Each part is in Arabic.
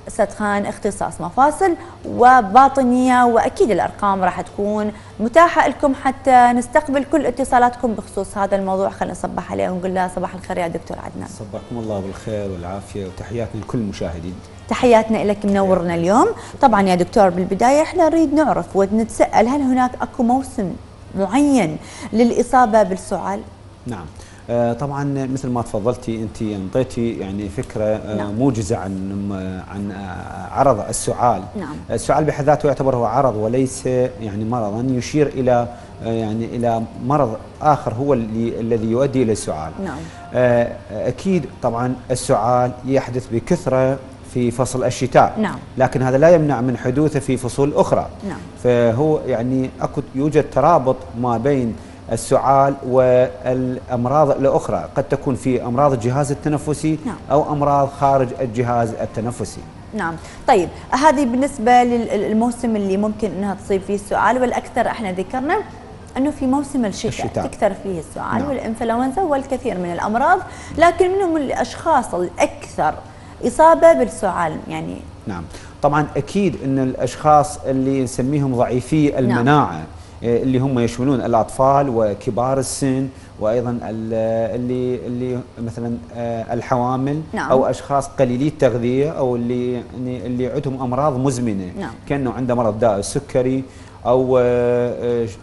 سدخان اختصاص مفاصل وباطنية، وأكيد الأرقام راح تكون متاحة لكم حتى نستقبل كل اتصالاتكم بخصوص هذا الموضوع. خلينا نصبح عليه ونقول له صباح الخير يا دكتور عدنان. صبحكم الله بالخير والعافية وتحياتنا لكل المشاهدين. تحياتنا لك، منورنا اليوم. طبعا يا دكتور بالبداية احنا نريد نعرف ونتساءل، هل هناك اكو موسم معين للإصابة بالسعال؟ نعم. طبعا مثل ما تفضلتي انت انطيتي يعني فكره موجزه عن عرض السعال. نعم. السعال بحد ذاته يعتبر هو عرض وليس يعني مرضا، يشير الى يعني الى مرض اخر هو الذي يؤدي الى السعال. نعم. اكيد طبعا السعال يحدث بكثره في فصل الشتاء. نعم. لكن هذا لا يمنع من حدوثه في فصول اخرى. نعم. فهو يعني يوجد ترابط ما بين السعال والأمراض الأخرى، قد تكون في أمراض الجهاز التنفسي. نعم. أو أمراض خارج الجهاز التنفسي. نعم. طيب هذه بالنسبة للموسم اللي ممكن أنها تصيب فيه السعال، والأكثر احنا ذكرنا أنه في موسم الشتاء تكثر فيه السعال. نعم. والإنفلونزا والكثير من الأمراض، لكن منهم الأشخاص الأكثر إصابة بالسعال يعني. نعم. طبعا أكيد أن الأشخاص اللي نسميهم ضعيفي المناعة. نعم. اللي هم يشملون الأطفال وكبار السن، وأيضا اللي مثلا الحوامل. نعم. أو أشخاص قليلي التغذية، أو اللي عندهم أمراض مزمنة. نعم. كأنه عنده مرض داء السكري أو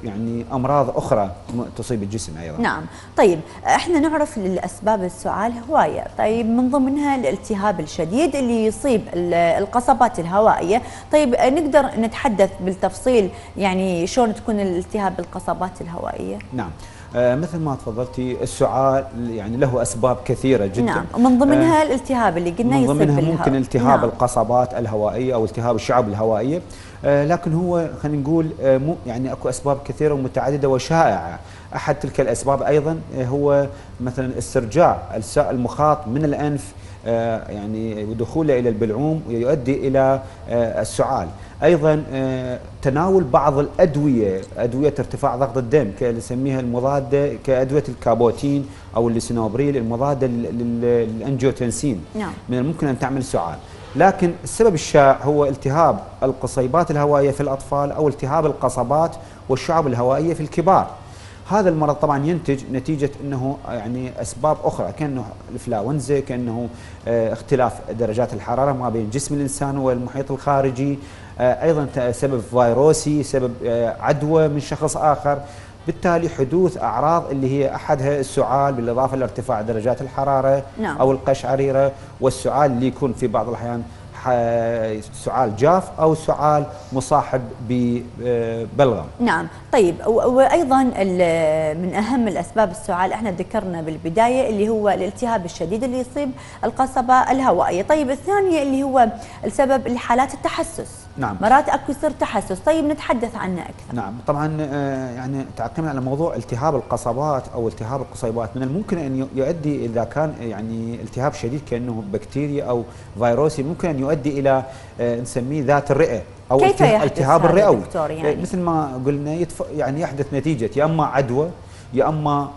يعني أمراض أخرى تصيب الجسم أيضا. نعم. طيب احنا نعرف الأسباب السعال هواية، طيب من ضمنها الالتهاب الشديد اللي يصيب القصبات الهوائية. طيب نقدر نتحدث بالتفصيل يعني شلون تكون الالتهاب بالقصبات الهوائية؟ نعم. مثل ما تفضلتي السعال يعني له أسباب كثيرة جدا. نعم. ومن ضمنها الالتهاب اللي قلنا يصيب بالهواء. من ضمنها ممكن التهاب. نعم. القصبات الهوائية أو التهاب الشعب الهوائية. لكن هو خلينا نقول يعني اكو اسباب كثيره ومتعدده وشائعه. احد تلك الاسباب ايضا هو مثلا استرجاع السائل المخاط من الانف يعني ودخوله الى البلعوم يؤدي الى السعال. ايضا تناول بعض الادويه، ادويه ارتفاع ضغط الدم نسميها المضاده كادويه الكابوتين او الليسينوبريل المضاده للانجيوتنسين. نعم. من الممكن ان تعمل سعال. لكن السبب الشائع هو التهاب القصيبات الهوائية في الأطفال أو التهاب القصبات والشعب الهوائية في الكبار. هذا المرض طبعا ينتج نتيجة أنه يعني أسباب أخرى، كأنه الإنفلونزا، كأنه اختلاف درجات الحرارة ما بين جسم الإنسان والمحيط الخارجي، أيضا سبب فيروسي، سبب عدوى من شخص آخر. بالتالي حدوث أعراض اللي هي أحدها السعال بالإضافة لارتفاع درجات الحرارة. نعم. أو القشعريرة، والسعال اللي يكون في بعض الأحيان سعال جاف أو سعال مصاحب ببلغم. نعم. طيب وأيضا من أهم الأسباب السعال احنا ذكرنا بالبداية اللي هو الالتهاب الشديد اللي يصيب القصبة الهوائية. طيب الثانية اللي هو السبب الحالات التحسس. نعم. مرات اكو يصير تحسس، طيب نتحدث عنه اكثر. نعم. طبعا يعني تعقيبا على موضوع التهاب القصبات او التهاب القصيبات، من الممكن ان يؤدي اذا كان يعني التهاب شديد كانه بكتيريا او فيروسي، ممكن ان يؤدي الى نسميه ذات الرئه او التهاب الرئوي. يعني مثل ما قلنا يعني يحدث نتيجه يا اما عدوى، يا اما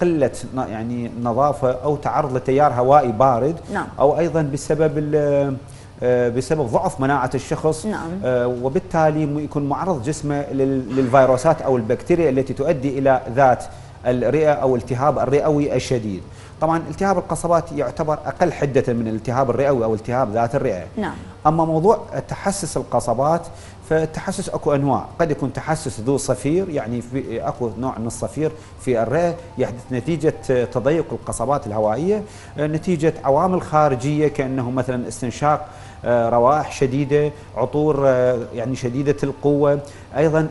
قله يعني نظافه او تعرض لتيار هوائي بارد. نعم. او ايضا بسبب ضعف مناعة الشخص. نعم. وبالتالي يكون معرض جسمه للفيروسات أو البكتيريا التي تؤدي إلى ذات الرئة أو التهاب الرئوي الشديد. طبعا التهاب القصبات يعتبر أقل حدة من الالتهاب الرئوي أو التهاب ذات الرئة. نعم. أما موضوع تحسس القصبات، فالتحسس اكو انواع، قد يكون تحسس ذو صفير، يعني في اكو نوع من الصفير في الرئه يحدث نتيجه تضيق القصبات الهوائيه، نتيجه عوامل خارجيه كانه مثلا استنشاق روائح شديده، عطور يعني شديده القوه، ايضا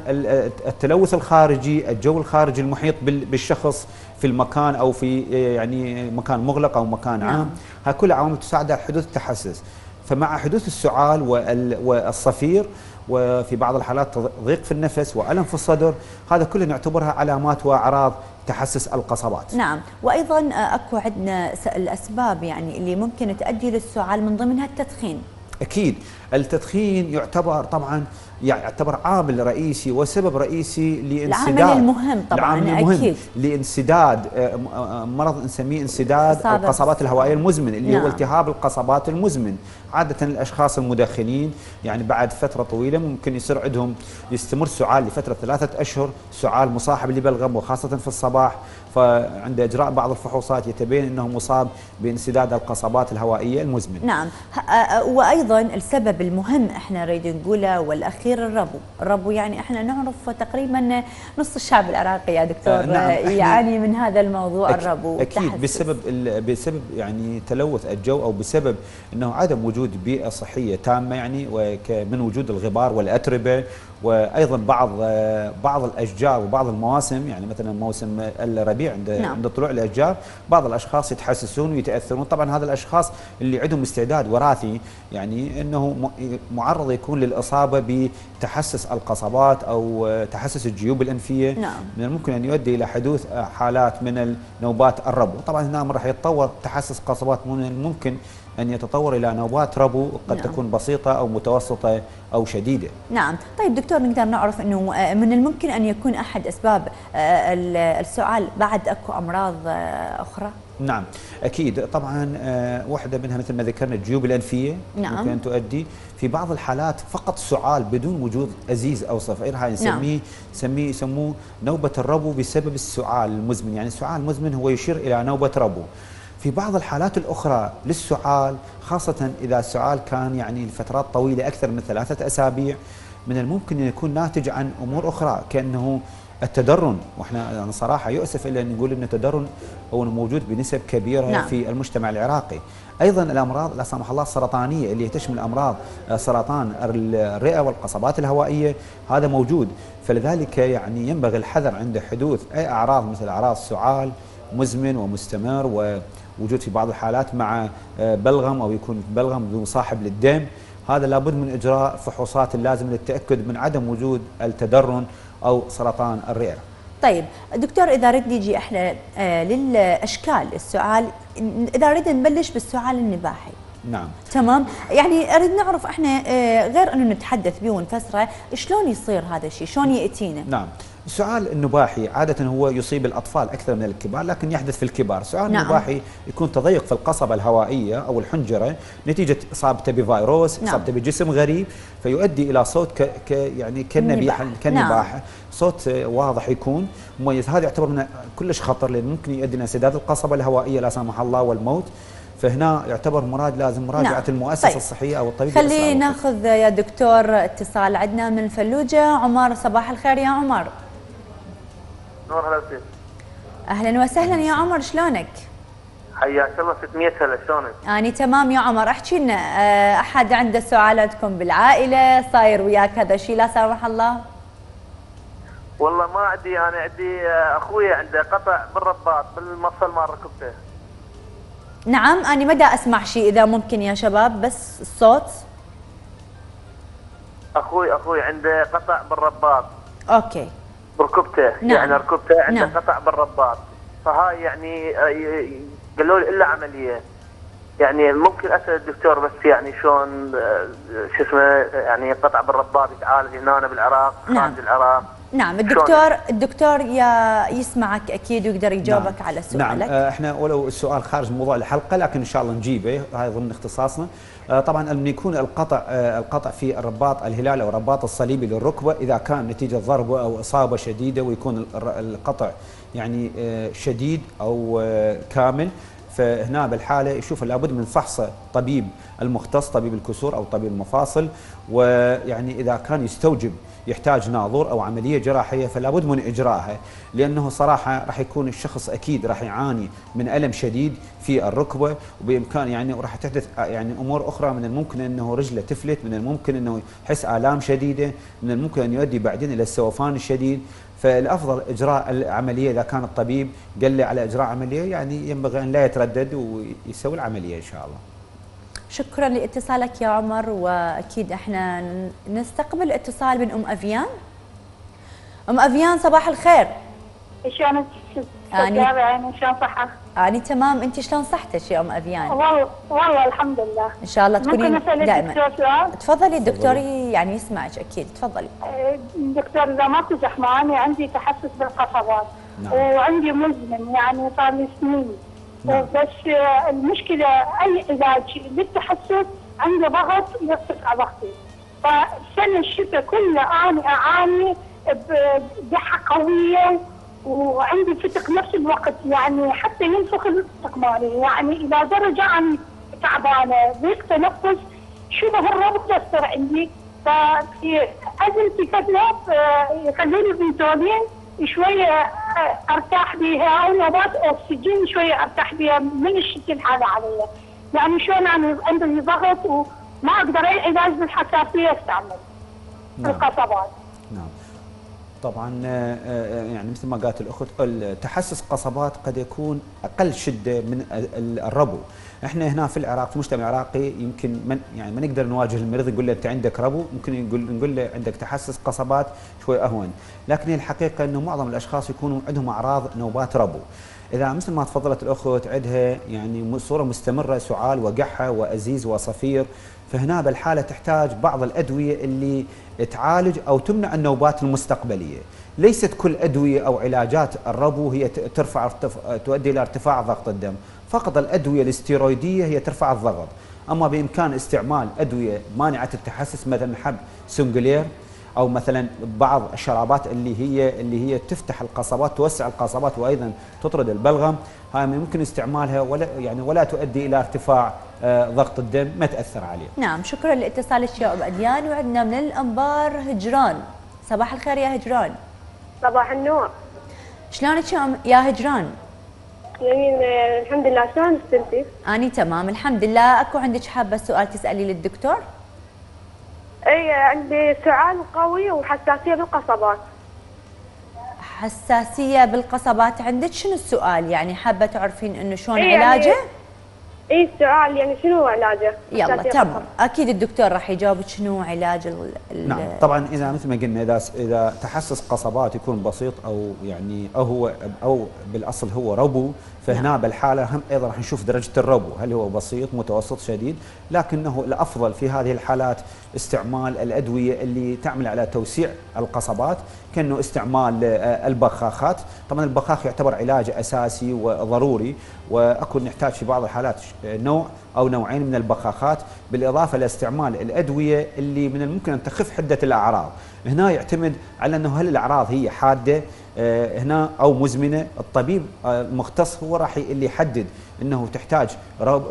التلوث الخارجي، الجو الخارجي المحيط بالشخص في المكان او في يعني مكان مغلق او مكان عام. هاي كلها عوامل تساعد على حدوث التحسس. فمع حدوث السعال والصفير وفي بعض الحالات ضيق في النفس وألم في الصدر، هذا كله نعتبرها علامات وأعراض تحسس القصبات. نعم. وأيضا أكو عندنا الأسباب يعني اللي ممكن تؤدي للسعال، من ضمنها التدخين. أكيد التدخين يعتبر طبعا يعتبر عامل رئيسي وسبب رئيسي لانسداد العامل المهم طبعا اكيد لانسداد مرض نسميه انسداد القصبات الهوائيه المزمن اللي هو التهاب القصبات المزمن. عاده الاشخاص المدخنين يعني بعد فتره طويله ممكن يصير عندهم يستمر سعال لفتره 3 أشهر، سعال مصاحب لبلغم وخاصه في الصباح، فعند اجراء بعض الفحوصات يتبين انه مصاب بانسداد القصبات الهوائيه المزمن. نعم. وايضا السبب المهم احنا نريد نقوله والاخير الربو يعني احنا نعرف تقريبا نص الشعب العراقي يا دكتور نعم يعاني من هذا الموضوع الربو. اكيد بسبب يعني تلوث الجو او بسبب انه عدم وجود بيئه صحيه تامه يعني ومن وجود الغبار والاتربه، وايضا بعض الاشجار وبعض المواسم يعني مثلا موسم الربيع عند طلوع الاشجار بعض الاشخاص يتحسسون ويتاثرون. طبعا هذا الاشخاص اللي عندهم استعداد وراثي يعني انه معرض يكون للاصابه بتحسس القصبات او تحسس الجيوب الانفيه. من الممكن ان يؤدي الى حدوث حالات من نوبات الربو. طبعا هنا راح يتطور تحسس قصبات، من الممكن أن يتطور إلى نوبات ربو قد تكون بسيطة أو متوسطة أو شديدة. نعم. طيب دكتور نقدر نعرف أنه من الممكن أن يكون أحد أسباب السعال بعد أكو أمراض أخرى؟ نعم أكيد. طبعا واحدة منها مثل ما ذكرنا الجيوب الأنفية ممكن أن تؤدي في بعض الحالات فقط سعال بدون وجود أزيز أو صفائر، هاي يسموه نوبة الربو بسبب السعال المزمن. يعني السعال المزمن هو يشير إلى نوبة ربو. في بعض الحالات الأخرى للسعال خاصة إذا السعال كان يعني لفترات طويلة أكثر من 3 أسابيع من الممكن أن يكون ناتج عن أمور أخرى كأنه التدرن، واحنا يعني صراحة يؤسف إلا أن نقول أن التدرن هو موجود بنسب كبيرة في المجتمع العراقي. أيضا الأمراض لا سمح الله السرطانية اللي تشمل أمراض سرطان الرئة والقصبات الهوائية هذا موجود، فلذلك يعني ينبغي الحذر عند حدوث أي أعراض مثل أعراض سعال مزمن ومستمر ووجود في بعض الحالات مع بلغم أو يكون بلغم مصاحب للدم. هذا لابد من إجراء فحوصات اللازمة للتأكد من عدم وجود التدرن أو سرطان الرئة. طيب دكتور إذا رد نجي احنا للأشكال السعال، إذا رد نبلش بالسعال النباحي. نعم تمام. يعني أريد نعرف احنا غير أنه نتحدث به ونفسره شلون يصير هذا الشيء، شلون يأتينا؟ نعم. السعال النباحي عادة هو يصيب الأطفال أكثر من الكبار، لكن يحدث في الكبار. السعال النباحي يكون تضيق في القصبة الهوائية أو الحنجرة نتيجة إصابته بفيروس، إصابته بجسم غريب، فيؤدي إلى صوت يعني كالنباحة، صوت واضح يكون مميز. هذا يعتبر من كلش خطر لأنه ممكن يؤدي إلى انسداد القصبة الهوائية لا سمح الله والموت. فهنا يعتبر لازم مراجعة المؤسسة الصحية أو الطبيب. خلينا ناخذ يا دكتور اتصال عندنا من الفلوجة. عمر، صباح الخير يا عمر. نور، هلا وسهلا. اهلا وسهلا يا عمر، شلونك؟ حياك الله. 600 هلا، شلونك؟ اني تمام يا عمر. احكي لنا احد عنده سعالاتكم بالعائله صاير وياك هذا الشيء لا سمح الله؟ والله ما عندي، انا عندي اخوي عنده قطع بالرباط بالمفصل مال ركبته. نعم انا ما دا اسمع شيء، اذا ممكن يا شباب بس الصوت. اخوي عنده قطع بالرباط. اوكي. بركبته. يعني ركبته عنده قطع بالرباط، فهاي يعني قالوا لي الا عمليه. يعني ممكن اسال الدكتور بس يعني شلون شو اسمه يعني قطع بالرباط يتعالج هنا بالعراق خارج العراق؟ نعم الدكتور يسمعك اكيد ويقدر يجاوبك على سؤالك. نعم احنا ولو السؤال خارج موضوع الحلقه لكن ان شاء الله نجيبه، هاي ضمن اختصاصنا. طبعا لما يكون القطع في الرباط الهلال او الرباط الصليبي للركبه اذا كان نتيجه ضربه او اصابه شديده ويكون القطع يعني شديد او كامل، فهنا بالحاله يشوف لابد من فحص طبيب المختص، طبيب الكسور او طبيب المفاصل، ويعني اذا كان يستوجب يحتاج ناظور او عمليه جراحيه فلابد من اجراءها، لانه صراحه راح يكون الشخص اكيد راح يعاني من الم شديد في الركبه، وبامكان يعني وراح تحدث يعني امور اخرى، من الممكن انه رجله تفلت، من الممكن انه يحس الام شديده، من الممكن ان يؤدي بعدين الى السوفان الشديد. فالافضل اجراء العمليه اذا كان الطبيب قال لي على اجراء عمليه يعني ينبغي ان لا يتردد ويسوي العمليه ان شاء الله. شكرا لاتصالك يا عمر، واكيد احنا نستقبل اتصال من ام افيان. ام افيان صباح الخير. شلونك؟ شلون صحة؟ يعني تمام. انت شلون صحتك يا ام اذيان؟ والله الحمد لله. ان شاء الله تكونين ممكن اسال الدكتور سؤال؟ تفضلي الدكتور يعني يسمعك اكيد، تفضلي. دكتور اذا ما تزح معاني عندي تحسس بالقصبات. نعم. وعندي مزمن يعني صار لي سنين. نعم. بس المشكله اي علاج للتحسس عنده ضغط يرتفع ضغطي. فسنه الشتاء كله انا اعاني بضحه قويه وعندي فتق نفس الوقت، يعني حتى ينفخ الفتق مالي، يعني الى درجه اني تعبانه ضيق تنفس شبه الربط يصير عندي. ففي ازمتي فتره يخلوني بنتولين شويه ارتاح بها، او نوبات اكسجين شويه ارتاح بها من الشتاء الحالة علي. يعني شلون انا عندي ضغط وما اقدر اي علاج بالحساسيه استعمل. نعم. القصبات. نعم. طبعا يعني مثل ما قالت الاخت، تحسس قصبات قد يكون اقل شده من الربو. احنا هنا في العراق في المجتمع العراقي يمكن ما نقدر نواجه المريض نقول له انت عندك ربو، ممكن نقول له عندك تحسس قصبات شوي اهون، لكن هي الحقيقه انه معظم الاشخاص يكونوا عندهم اعراض نوبات ربو. اذا مثل ما تفضلت الاخت عندها يعني صوره مستمره سعال وقحه وازيز وصفير، فهنا بالحاله تحتاج بعض الادويه اللي تعالج او تمنع النوبات المستقبليه. ليست كل ادويه او علاجات الربو هي تؤدي الى ارتفاع ضغط الدم، فقط الادويه الاستيرويديه هي ترفع الضغط. اما بامكان استعمال ادويه مانعه التحسس مثلا حب سنجلير، او مثلا بعض الشرابات اللي هي تفتح القصبات، توسع القصبات وايضا تطرد البلغم، هاي ممكن استعمالها ولا تؤدي الى ارتفاع ضغط الدم، ما تاثر عليه. نعم، شكرا لاتصالك يا ام اديان. وعندنا من الانبار هجران. صباح الخير يا هجران. صباح النور. شلونك يا هجران؟ جميل الحمد لله. شلون انتي؟ اني تمام الحمد لله. اكو عندك حابه سؤال تسالي للدكتور؟ اي عندي سعال قوي وحساسيه بالقصبات. حساسيه بالقصبات عندك، شنو السؤال؟ يعني حابه تعرفين انه شلون يعني علاجه؟ اي السؤال يعني شنو علاجه؟ يلا تمام، اكيد الدكتور راح يجاوبك شنو علاج نعم طبعا. اذا مثل ما قلنا اذا تحسس قصبات يكون بسيط او بالاصل هو ربو، فهنا نعم. بالحاله هم ايضا راح نشوف درجه الربو، هل هو بسيط متوسط شديد، لكنه الافضل في هذه الحالات استعمال الادويه اللي تعمل على توسيع القصبات، كانه استعمال البخاخات. طبعا البخاخ يعتبر علاج اساسي وضروري، واكو نحتاج في بعض الحالات نوع او نوعين من البخاخات، بالاضافه لاستعمال الادويه اللي من الممكن ان تخف حده الاعراض. هنا يعتمد على انه هل الاعراض هي حاده هنا او مزمنه. الطبيب المختص هو راح اللي يحدد انه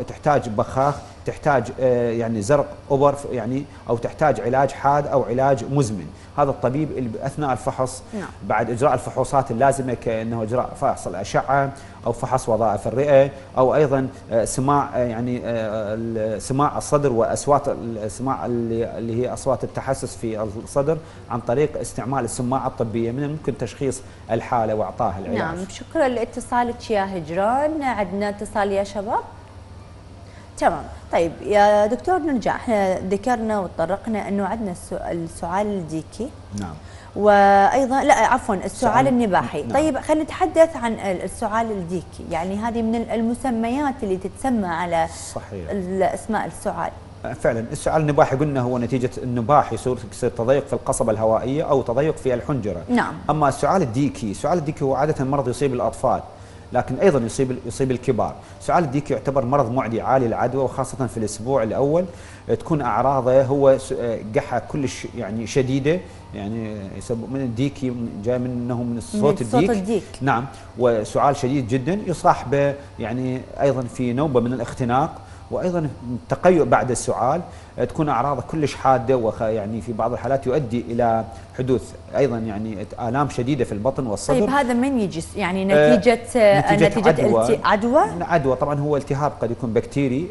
تحتاج بخاخ، تحتاج يعني زرق ابر يعني، او تحتاج علاج حاد او علاج مزمن. هذا الطبيب اللي اثناء الفحص بعد اجراء الفحوصات اللازمه، كانه اجراء فحص الاشعه او فحص وظائف الرئه، او ايضا سماع يعني سماع الصدر واصوات السماع اللي هي اصوات التحسس في الصدر عن طريق استعمال السماعه الطبيه، من الممكن تشخيص الحاله واعطائها العلاج. نعم شكرا لاتصالك يا هجران. عندنا اتصال يا شباب. تمام. طيب يا دكتور نرجع، احنا ذكرنا وتطرقنا انه عندنا السعال الديكي. نعم. وايضا لا عفوا السعال النباحي. نعم. طيب خلينا نتحدث عن السعال الديكي، يعني هذه من المسميات اللي تتسمى على صحيح اسماء السعال. فعلا السعال النباحي قلنا هو نتيجه النباح، يصير تضيق في القصبه الهوائيه او تضيق في الحنجره. نعم. اما السعال الديكي هو عاده مرض يصيب الاطفال، لكن ايضا يصيب الكبار. سعال الديكي يعتبر مرض معدي عالي العدوى، وخاصه في الاسبوع الاول تكون اعراضه هو قحه كلش يعني شديده، يعني من الديكي جاي منه من صوت الديك. نعم. وسعال شديد جدا يصاحبه يعني ايضا في نوبه من الاختناق، وايضا تقيؤ بعد السعال، تكون اعراضه كلش حاده، يعني في بعض الحالات يؤدي الى حدوث ايضا يعني الام شديده في البطن والصدر. طيب هذا من يجي يعني نتيجه عدوى طبعا هو التهاب قد يكون بكتيري،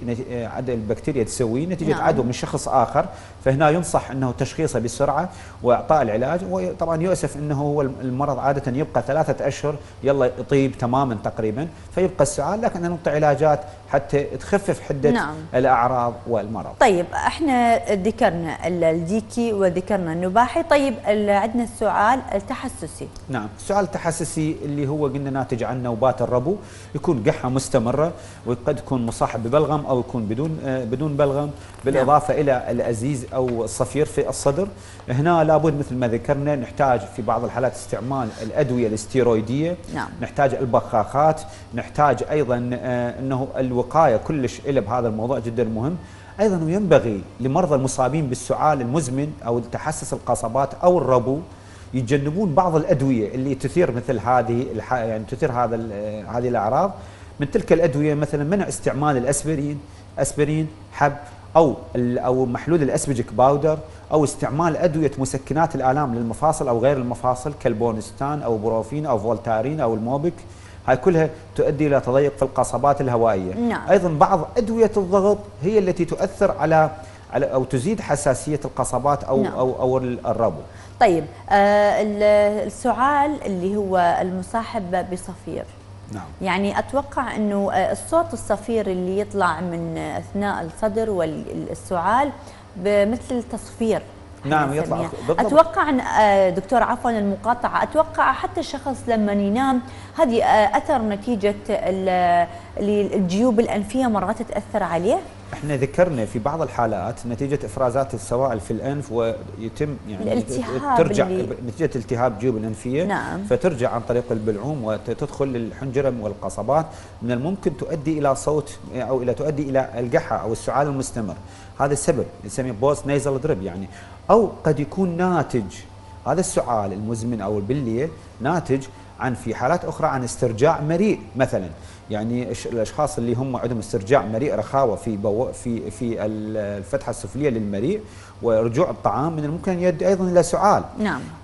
البكتيريا تسويه نتيجه نعم. عدوى من شخص اخر، فهنا ينصح انه تشخيصه بسرعه واعطاء العلاج. وطبعا يؤسف انه هو المرض عاده يبقى 3 اشهر يلا يطيب تماما تقريبا، فيبقى السعال، لكن نعطي علاجات حتى تخفف حده الاعراض والمرض. طيب احنا ذكرنا الديكي وذكرنا النباحي، طيب عندنا السعال التحسسي. نعم، السعال التحسسي اللي هو قلنا ناتج عن نوبات الربو، يكون قحه مستمره وقد يكون مصاحب ببلغم او يكون بدون بلغم، بالاضافه الى الازيز او الصفير في الصدر. هنا لابد مثل ما ذكرنا نحتاج في بعض الحالات استعمال الادويه الاستيرويديه، نحتاج البخاخات، نحتاج ايضا انه الوقايه كلش إلى بهذا الموضوع جدا مهم. ايضا ينبغي لمرضى المصابين بالسعال المزمن او التحسس القصبات او الربو يتجنبون بعض الادويه اللي تثير مثل هذه يعني تثير هذه الاعراض. من تلك الادويه مثلا منع استعمال اسبرين حب او محلول الاسبجيك باودر، او استعمال ادويه مسكنات الالام للمفاصل او غير المفاصل كالبونستان او بروفين او فولتارين او الموبك. هاي كلها تؤدي الى تضيق في القصبات الهوائيه. ايضا بعض ادويه الضغط هي التي تؤثر على او تزيد حساسيه القصبات او الربو. طيب السعال اللي هو المصاحب بصفير، يعني اتوقع انه الصوت الصفير اللي يطلع من اثناء الصدر والسعال مثل تصفير. نعم يطلع بالضبط. اتوقع دكتور عفوا المقاطعه، اتوقع حتى الشخص لما ينام هذه اثر نتيجه الجيوب الانفيه مرات تاثر عليه. احنا ذكرنا في بعض الحالات نتيجه افرازات السوائل في الانف ويتم يعني ترجع نتيجه التهاب الجيوب الانفيه، فترجع عن طريق البلعوم وتدخل للحنجره والقصبات، من الممكن تؤدي الى صوت او تؤدي الى القحه او السعال المستمر. هذا السبب نسميه بوست نيزل دريب يعني. او قد يكون ناتج هذا السعال المزمن او بالليل ناتج عن في حالات اخرى عن استرجاع مريء مثلا. يعني الاشخاص اللي هم عندهم استرجاع مريء رخاوه في الفتحه السفليه للمريء ورجوع الطعام من الممكن يؤدي ايضا الى سعال.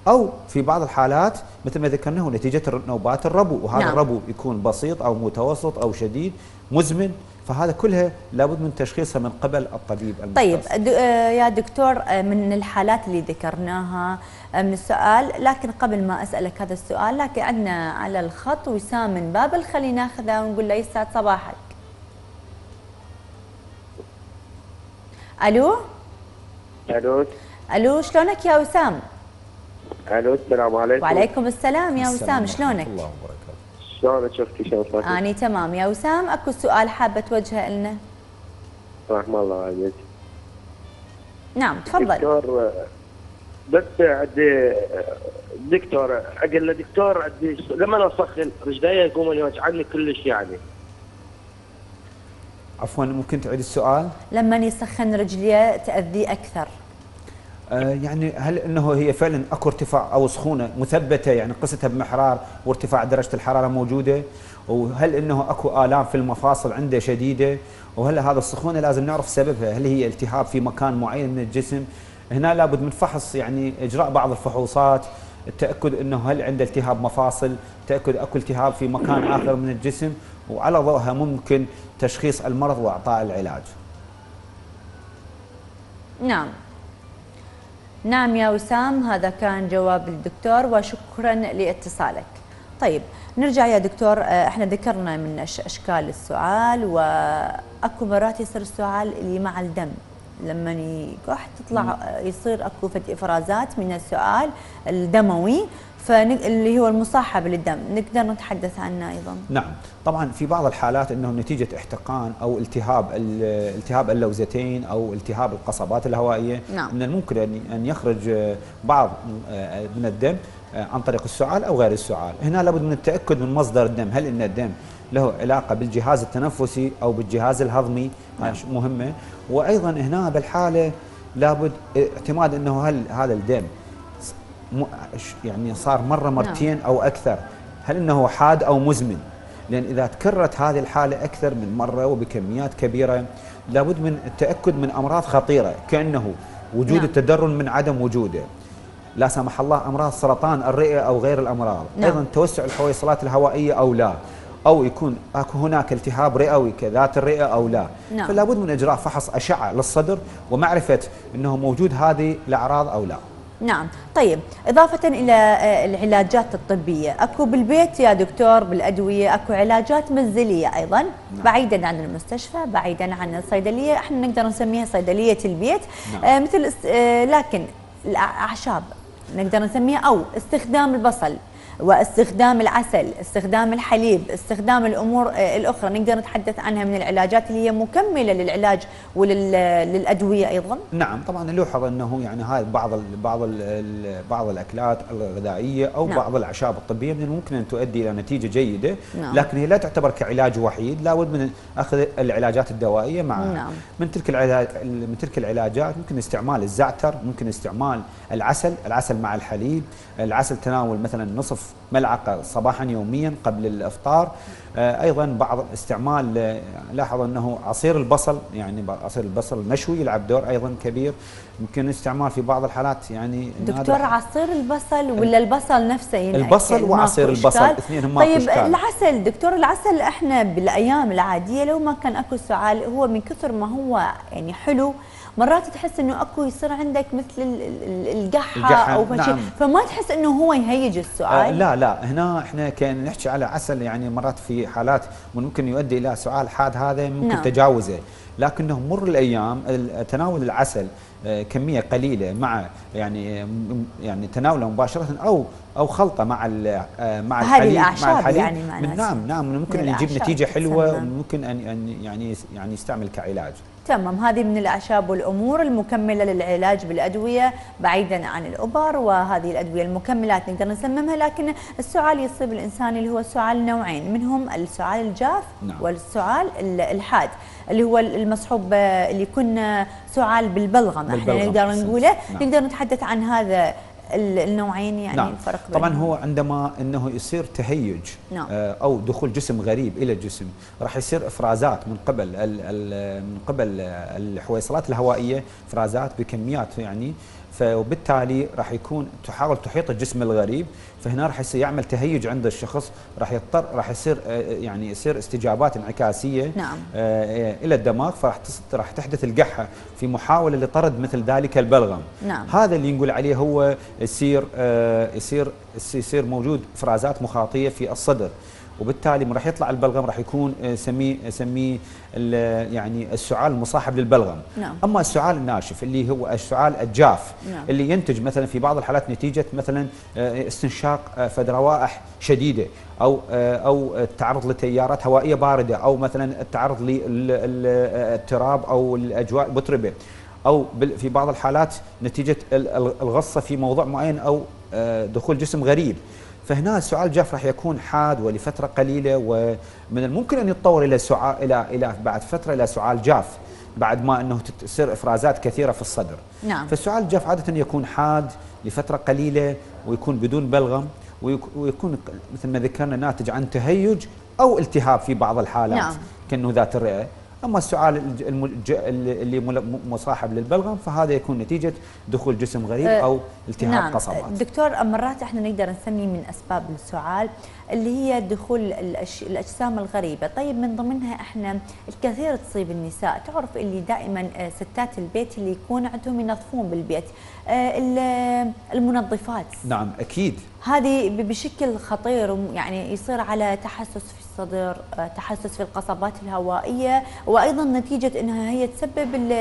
او في بعض الحالات مثل ما ذكرناه نتيجه نوبات الربو، وهذا الربو يكون بسيط او متوسط او شديد مزمن، فهذا كلها لابد من تشخيصها من قبل الطبيب المختص. طيب يا دكتور، من الحالات اللي ذكرناها من السؤال، لكن قبل ما اسالك هذا السؤال، لكن عندنا على الخط وسام من بابل، خلينا ناخذه ونقول له يسعد صباحك. الو الو، شلونك يا وسام؟ الو، السلام عليكم. وعليكم السلام يا وسام، شلونك؟ الله وبركاته. شلونك شفتي شو صارت؟ اني تمام يا وسام، اكو سؤال حابه توجهه لنا. رحم الله عليك. نعم تفضل. دكتور، بس عندي دكتور، اقول له دكتور عندي لما اسخن رجلي يقومون يوجعني كلش يعني. عفوا ممكن تعيد السؤال؟ لما يسخن رجليه تأذيه اكثر. يعني هل انه هي فعلا اكو ارتفاع او سخونه مثبته يعني قستها بمحرار وارتفاع درجه الحراره موجوده؟ وهل انه اكو الام في المفاصل عنده شديده؟ وهل هذا السخونه لازم نعرف سببها؟ هل هي التهاب في مكان معين من الجسم؟ هنا لابد من فحص يعني اجراء بعض الفحوصات، التاكد انه هل عنده التهاب مفاصل، تاكد اكو التهاب في مكان اخر من الجسم، وعلى ضوءها ممكن تشخيص المرض واعطاء العلاج. نعم يا وسام، هذا كان جواب الدكتور وشكرا لاتصالك. طيب نرجع يا دكتور، احنا ذكرنا من اشكال السعال، واكو مرات يصير السعال اللي مع الدم، لما يكح تطلع يصير اكو افرازات من السعال الدموي اللي هو المصاحب للدم، نقدر نتحدث عنه ايضا؟ نعم، طبعا في بعض الحالات انه نتيجه احتقان او التهاب اللوزتين او التهاب القصبات الهوائيه، من الممكن ان يخرج بعض من الدم عن طريق السعال او غير السعال. هنا لابد من التاكد من مصدر الدم، هل ان الدم له علاقه بالجهاز التنفسي او بالجهاز الهضمي، هاي مهمه. وايضا هنا بالحاله لابد اعتماد انه هل هذا الدم يعني صار مره مرتين او اكثر، هل انه حاد او مزمن؟ لان اذا تكررت هذه الحاله اكثر من مره وبكميات كبيره لابد من التاكد من امراض خطيره، كانه وجود التدرن من عدم وجوده، لا سمح الله امراض سرطان الرئه او غير الامراض، ايضا توسع الحويصلات الهوائيه او لا، او يكون اكو هناك التهاب رئوي كذات الرئه او لا. فلا بد من اجراء فحص اشعه للصدر ومعرفه انه موجود هذه الاعراض او لا. نعم. طيب إضافة إلى العلاجات الطبية، أكو بالبيت يا دكتور بالأدوية أكو علاجات منزلية أيضا. نعم. بعيدا عن المستشفى، بعيدا عن الصيدلية، احنا نقدر نسميها صيدلية البيت. نعم. مثل لكن الأعشاب نقدر نسميها، أو استخدام البصل واستخدام العسل، استخدام الحليب، استخدام الأمور الأخرى نقدر نتحدث عنها من العلاجات اللي هي مكملة للعلاج وللأدوية أيضا. نعم طبعا نلاحظ أنه يعني هاي بعض الأكلات الغذائية أو نعم. بعض الأعشاب الطبية من الممكن أن تؤدي إلى نتيجة جيدة. نعم. لكن هي لا تعتبر كعلاج وحيد، لابد من أخذ العلاجات الدوائية معها. نعم. من تلك العلاجات ممكن استعمال الزعتر، ممكن استعمال العسل مع الحليب، العسل تناول مثلا نصف ملعقة صباحا يوميا قبل الإفطار. أيضا بعض استعمال، لاحظ أنه عصير البصل، يعني عصير البصل المشوي يلعب دور أيضا كبير، يمكن استعمال في بعض الحالات. يعني دكتور عصير البصل ولا البصل نفسه ينأكل؟ البصل وعصير البصل اثنينهم ماكو طيب إشكال. العسل دكتور، العسل احنا بالأيام العادية لو ما كان أكو سعال، هو من كثر ما هو يعني حلو مرات تحس انه اكو يصير عندك مثل القحة او شيء. نعم. فما تحس انه هو يهيج السعال؟ لا هنا احنا كان نحكي على عسل، يعني مرات في حالات ممكن يؤدي الى سعال حاد، هذا ممكن نعم. تجاوزه، لكنه مر الايام تناول العسل كميه قليله مع يعني تناوله مباشره او خلطه مع الحليب مع الحليب، يعني نعم ممكن ان يجيب نتيجه حلوه، وممكن ان يعني يستعمل كعلاج. تمام. هذه من الأعشاب والأمور المكملة للعلاج بالأدوية بعيدا عن الأبر، وهذه الأدوية المكملات نقدر نسممها. لكن السعال يصيب الإنسان اللي هو سعال نوعين، منهم السعال الجاف نعم. والسعال الحاد اللي هو المصحوب اللي يكون سعال بالبلغم احنا نقدر نقوله. نعم. نقدر نتحدث عن هذا النوعين، يعني نعم. الفرق بينهم. طبعا هو عندما انه يصير تهيج نعم. او دخول جسم غريب الى الجسم، راح يصير افرازات من قبل الحويصلات الهوائيه، افرازات بكميات يعني، فبالتالي راح يكون تحاول تحيط الجسم الغريب، فهنا راح يعمل تهيج عند الشخص، راح يصير استجابات انعكاسيه نعم. الى الدماغ، راح تحدث القحه في محاوله لطرد مثل ذلك البلغم. نعم. هذا اللي نقول عليه هو يصير موجود افرازات مخاطيه في الصدر، وبالتالي راح يطلع البلغم، راح يكون سميه يعني السعال المصاحب للبلغم. نعم. اما السعال الناشف اللي هو السعال الجاف نعم. اللي ينتج مثلا في بعض الحالات نتيجه مثلا استنشاق فد روائح شديده، او التعرض لتيارات هوائيه بارده، او مثلا التعرض للاضطراب او الاجواء المتربه، او في بعض الحالات نتيجه الغصه في موضوع معين، او دخول جسم غريب. فهنا السعال الجاف راح يكون حاد ولفتره قليله، ومن الممكن ان يتطور الى بعد فتره الى سعال جاف بعد ما انه تصير افرازات كثيره في الصدر. نعم. فالسعال الجاف عاده يكون حاد لفتره قليله، ويكون بدون بلغم، ويكون مثل ما ذكرنا ناتج عن تهيج او التهاب في بعض الحالات. نعم. كانه ذات الرئه. اما السعال اللي مصاحب للبلغم فهذا يكون نتيجه دخول جسم غريب او التهاب نعم. قصبات. دكتور، مرات احنا نقدر نسمي من اسباب السعال اللي هي دخول الاجسام الغريبه. طيب من ضمنها احنا الكثير تصيب النساء، تعرف اللي دائما ستات البيت اللي يكون عندهم ينظفون بالبيت المنظفات. نعم اكيد هذه بشكل خطير، يعني يصير على تحسس في الصدر، تحسس في القصبات الهوائيه، وايضا نتيجه انها هي تسبب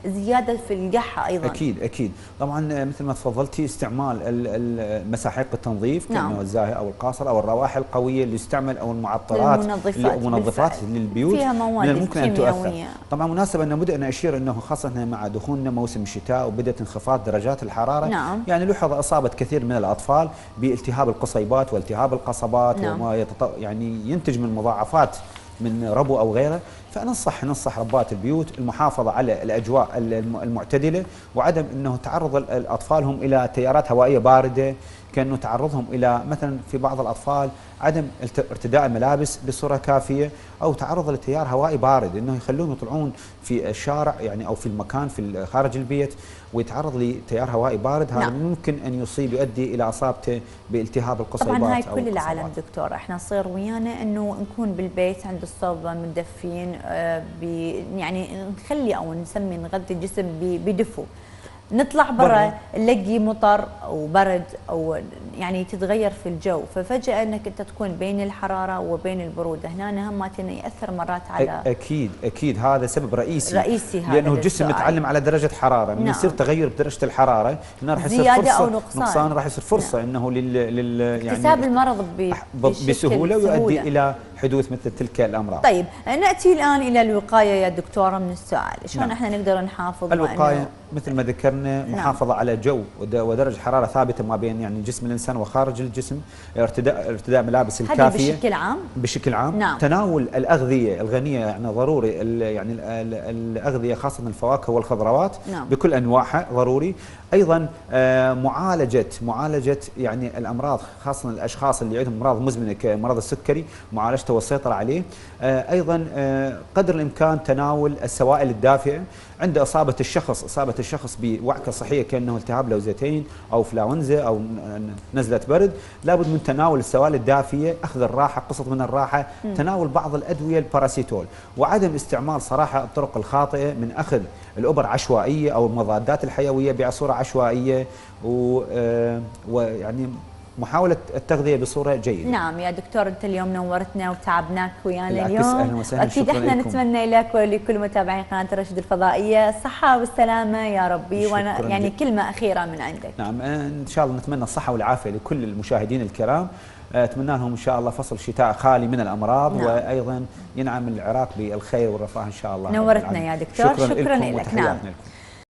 زياده في القحه ايضا. اكيد طبعا مثل ما تفضلتي، استعمال مساحيق التنظيف نعم. كالزاهيه او القاصر او الروائح القويه اللي يستعمل، او المعطرات المنظفات للبيوت فيها مواد من الممكن ان تؤثر. طبعا مناسبه ان بدأنا اشير انه خاصه مع دخولنا موسم الشتاء وبدات انخفاض درجات الحراره نعم. يعني لوحظ اصابه كثير من الاطفال بالتهاب القصيبات والتهاب القصبات نعم. وما يعني ينتج من مضاعفات من ربو او غيره. فننصح ربات البيوت المحافظه على الاجواء المعتدله، وعدم انه تعرض الاطفالهم الى تيارات هوائيه بارده، كانه تعرضهم الى مثلا في بعض الاطفال عدم ارتداء الملابس بصوره كافيه، او تعرض لتيار هوائي بارد، انه يخلوهم يطلعون في الشارع يعني او في المكان في خارج البيت ويتعرض لتيار هوائي بارد. هذا نعم. ممكن ان يؤدي الى اصابته بالتهاب القصيبات. طبعا هاي كل العالم دكتور، احنا صير ويانا انه نكون بالبيت عند الصوبه مدفين، يعني نخلي او نسمي نغذي الجسم بدفو. نطلع برا نلاقي مطر او برد او يعني تتغير في الجو، ففجاه انك انت تكون بين الحراره وبين البروده، هنا هماتنا ياثر مرات على اكيد هذا سبب رئيسي هذا، لانه الجسم متعلم على درجه حراره، من يصير تغير بدرجه الحراره هنا راح يصير زياده فرصه او نقصان، راح يصير فرصه انه يعني اكتساب المرض بسهوله ويؤدي الى حدوث مثل تلك الامراض. طيب ناتي الان الى الوقايه يا دكتوره من السؤال، شلون احنا نقدر نحافظ؟ الوقايه مثل ما ذكرنا محافظه على جو ودرجه حراره ثابته ما بين يعني جسم الانسان وخارج الجسم، ارتداء ملابس الكافيه بشكل عام. تناول الاغذيه الغنيه يعني ضروري، يعني الاغذيه خاصه الفواكه والخضروات بكل انواعها ضروري. ايضا معالجه يعني الامراض خاصه الاشخاص اللي عندهم امراض مزمنه كمرض السكري، معالجته والسيطره عليه. ايضا قدر الامكان تناول السوائل الدافئه عند اصابه الشخص بوعكه صحيه كانه التهاب لوزتين او انفلونزا او نزله برد، لابد من تناول السوائل الدافئه، اخذ الراحه، قسط من الراحه، تناول بعض الادويه الباراسيتول، وعدم استعمال صراحه الطرق الخاطئه من اخذ الابر عشوائيه او المضادات الحيويه بصوره عشوائيه، ويعني محاولة التغذية بصورة جيدة. نعم يا دكتور، أنت اليوم نورتنا وتعبناك ويانا اليوم. أهلا وسهلا. أكيد احنا نتمنى لك ولكل متابعين قناة رشد الفضائية الصحة والسلامة يا ربي، وانا يعني كلمة أخيرة من عندك. نعم إن شاء الله نتمنى الصحة والعافية لكل المشاهدين الكرام، أتمنى لهم إن شاء الله فصل شتاء خالي من الأمراض. نعم. وأيضا ينعم العراق بالخير والرفاه إن شاء الله. نورتنا يا دكتور، شكرا لك. نعم.